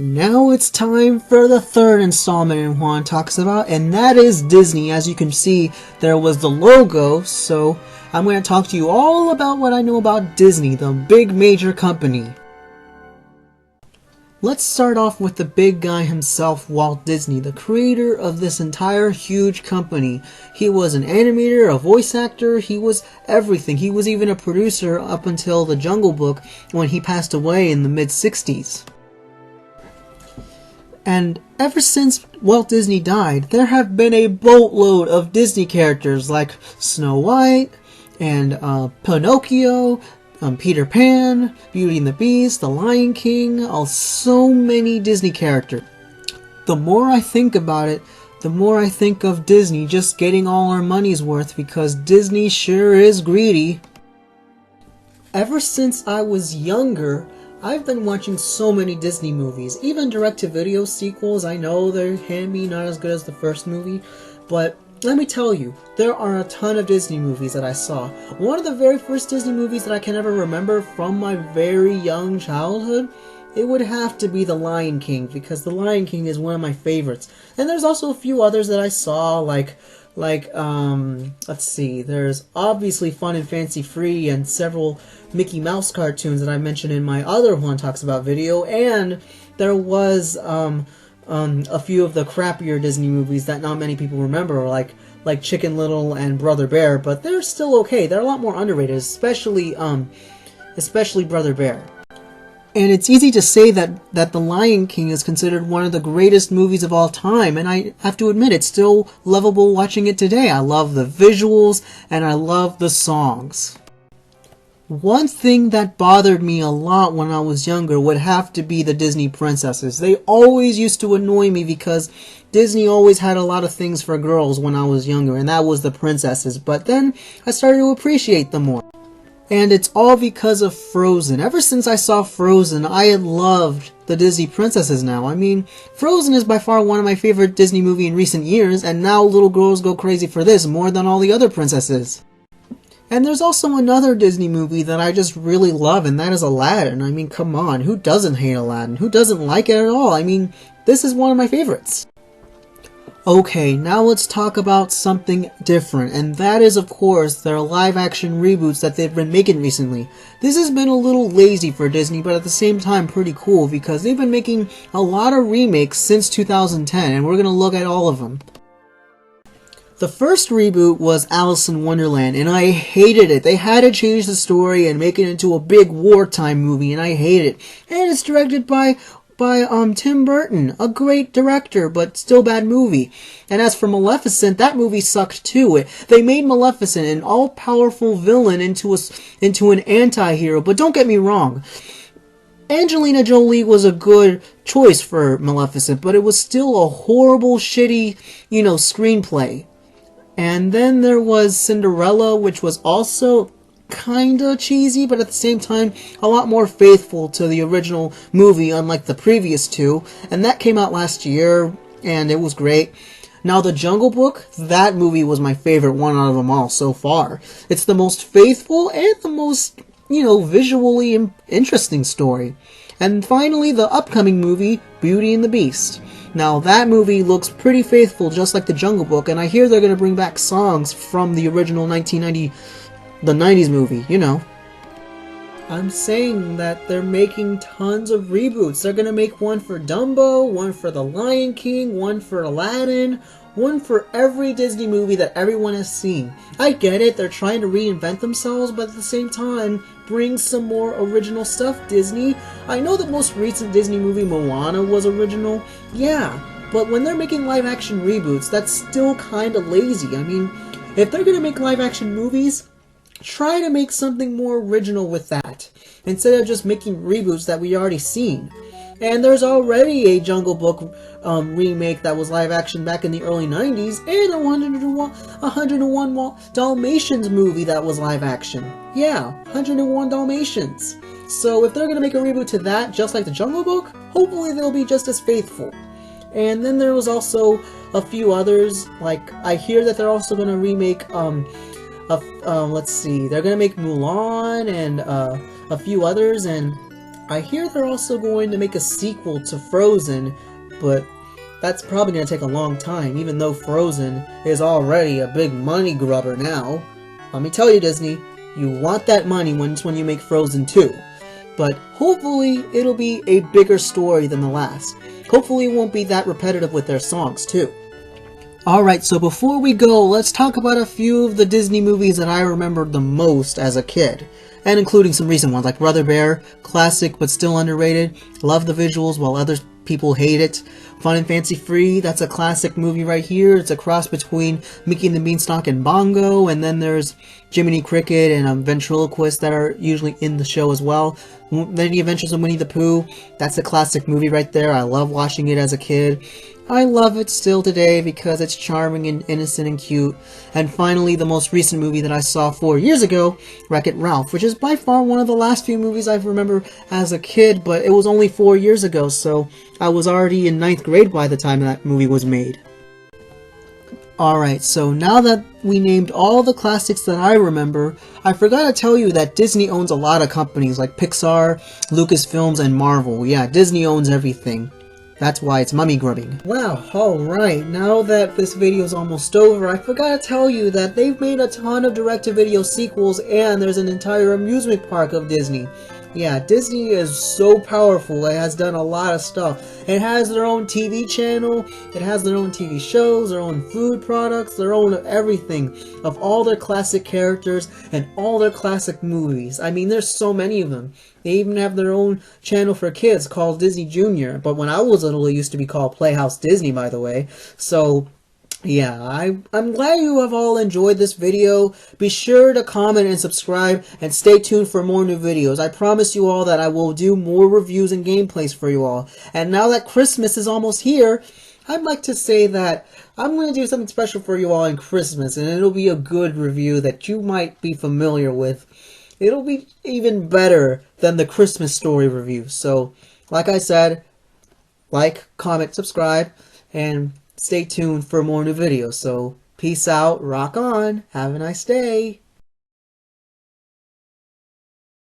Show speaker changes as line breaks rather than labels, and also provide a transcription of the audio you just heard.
Now it's time for the third installment in Juan Talks About, and that is Disney. As you can see, there was the logo, so I'm going to talk to you all about what I know about Disney, the big major company. Let's start off with the big guy himself, Walt Disney, the creator of this entire huge company. He was an animator, a voice actor, he was everything. He was even a producer up until The Jungle Book when he passed away in the mid-60s. And ever since Walt Disney died, there have been a boatload of Disney characters like Snow White and Pinocchio, Peter Pan, Beauty and the Beast, The Lion King, so many Disney characters. The more I think about it, the more I think of Disney just getting all our money's worth, because Disney sure is greedy. Ever since I was younger, I've been watching so many Disney movies, even direct-to-video sequels. I know they're maybe not as good as the first movie, but let me tell you, there are a ton of Disney movies that I saw. One of the very first Disney movies that I can ever remember from my very young childhood, it would have to be The Lion King, because The Lion King is one of my favorites. And there's also a few others that I saw, like let's see, there's obviously Fun and Fancy Free and several Mickey Mouse cartoons that I mentioned in my other Juan Talks About video, and there was a few of the crappier Disney movies that not many people remember, like Chicken Little and Brother Bear, but they're still okay. They're a lot more underrated, especially Brother Bear. And it's easy to say that The Lion King is considered one of the greatest movies of all time, and I have to admit, it's still lovable watching it today. I love the visuals, and I love the songs. One thing that bothered me a lot when I was younger would have to be the Disney princesses. They always used to annoy me because Disney always had a lot of things for girls when I was younger, and that was the princesses. But then I started to appreciate them more. And it's all because of Frozen. Ever since I saw Frozen, I had loved the Disney princesses now. I mean, Frozen is by far one of my favorite Disney movies in recent years, and now little girls go crazy for this more than all the other princesses. And there's also another Disney movie that I just really love, and that is Aladdin. I mean, come on, who doesn't hate Aladdin? Who doesn't like it at all? I mean, this is one of my favorites. Okay, now let's talk about something different, and that is, of course, their live-action reboots that they've been making recently. This has been a little lazy for Disney, but at the same time pretty cool, because they've been making a lot of remakes since 2010, and we're going to look at all of them. The first reboot was Alice in Wonderland, and I hated it. They had to change the story and make it into a big wartime movie, and I hate it. And it's directed by Tim Burton, a great director, but still bad movie. And as for Maleficent, that movie sucked too. They made Maleficent an all-powerful villain into an anti-hero, but don't get me wrong. Angelina Jolie was a good choice for Maleficent, but it was still a horrible, shitty, screenplay. And then there was Cinderella, which was also kinda cheesy, but at the same time a lot more faithful to the original movie, unlike the previous two. And that came out last year, and it was great. Now, The Jungle Book, that movie was my favorite one out of them all so far. It's the most faithful and the most, visually interesting story. And finally, the upcoming movie, Beauty and the Beast. Now, that movie looks pretty faithful, just like The Jungle Book, and I hear they're going to bring back songs from the original 90s movie, I'm saying that they're making tons of reboots. They're going to make one for Dumbo, one for The Lion King, one for Aladdin, one for every Disney movie that everyone has seen. I get it, they're trying to reinvent themselves, but at the same time, bring some more original stuff, Disney. I know the most recent Disney movie, Moana, was original, yeah, but when they're making live-action reboots, that's still kind of lazy. I mean, if they're going to make live-action movies, try to make something more original with that, instead of just making reboots that we already seen. And there's already a Jungle Book remake that was live action back in the early 90s, and a 101 Dalmatians movie that was live action. Yeah, 101 Dalmatians. So if they're going to make a reboot to that, just like The Jungle Book, hopefully they'll be just as faithful. And then there was also a few others, like I hear that they're also going to remake, let's see, they're going to make Mulan and a few others, and I hear they're also going to make a sequel to Frozen, but that's probably going to take a long time, even though Frozen is already a big money grubber now. Let me tell you, Disney, you want that money when you make Frozen 2. But hopefully it'll be a bigger story than the last. Hopefully it won't be that repetitive with their songs, too. Alright, so before we go, let's talk about a few of the Disney movies that I remember the most as a kid. And including some recent ones like Brother Bear, classic but still underrated. Love the visuals while other people hate it. Fun and Fancy Free, that's a classic movie right here. It's a cross between Mickey and the Beanstalk and Bongo, and then there's Jiminy Cricket and Ventriloquist that are usually in the show as well. The Adventures of Winnie the Pooh, that's a classic movie right there. I love watching it as a kid. I love it still today because it's charming and innocent and cute. And finally, the most recent movie that I saw 4 years ago, Wreck-It Ralph, which is by far one of the last few movies I remember as a kid, but it was only 4 years ago, so I was already in 9th grade by the time that movie was made. Alright, so now that we named all the classics that I remember, I forgot to tell you that Disney owns a lot of companies like Pixar, Lucasfilms, and Marvel. Yeah, Disney owns everything. That's why it's mummy grubbing. Wow, alright, now that this video is almost over, I forgot to tell you that they've made a ton of direct-to-video sequels and there's an entire amusement park of Disney. Yeah, Disney is so powerful, it has done a lot of stuff. It has their own TV channel, it has their own TV shows, their own food products, their own everything of all their classic characters and all their classic movies. I mean, there's so many of them. They even have their own channel for kids called Disney Junior, but when I was little it used to be called Playhouse Disney, by the way. So yeah, I'm glad you have all enjoyed this video. Be sure to comment and subscribe and stay tuned for more new videos. I promise you all that I will do more reviews and gameplays for you all. And now that Christmas is almost here, I'd like to say that I'm going to do something special for you all in Christmas, and it'll be a good review that you might be familiar with. It'll be even better than the Christmas Story review. So, like I said, like, comment, subscribe, and stay tuned for more new videos. So, peace out, rock on, have a nice day.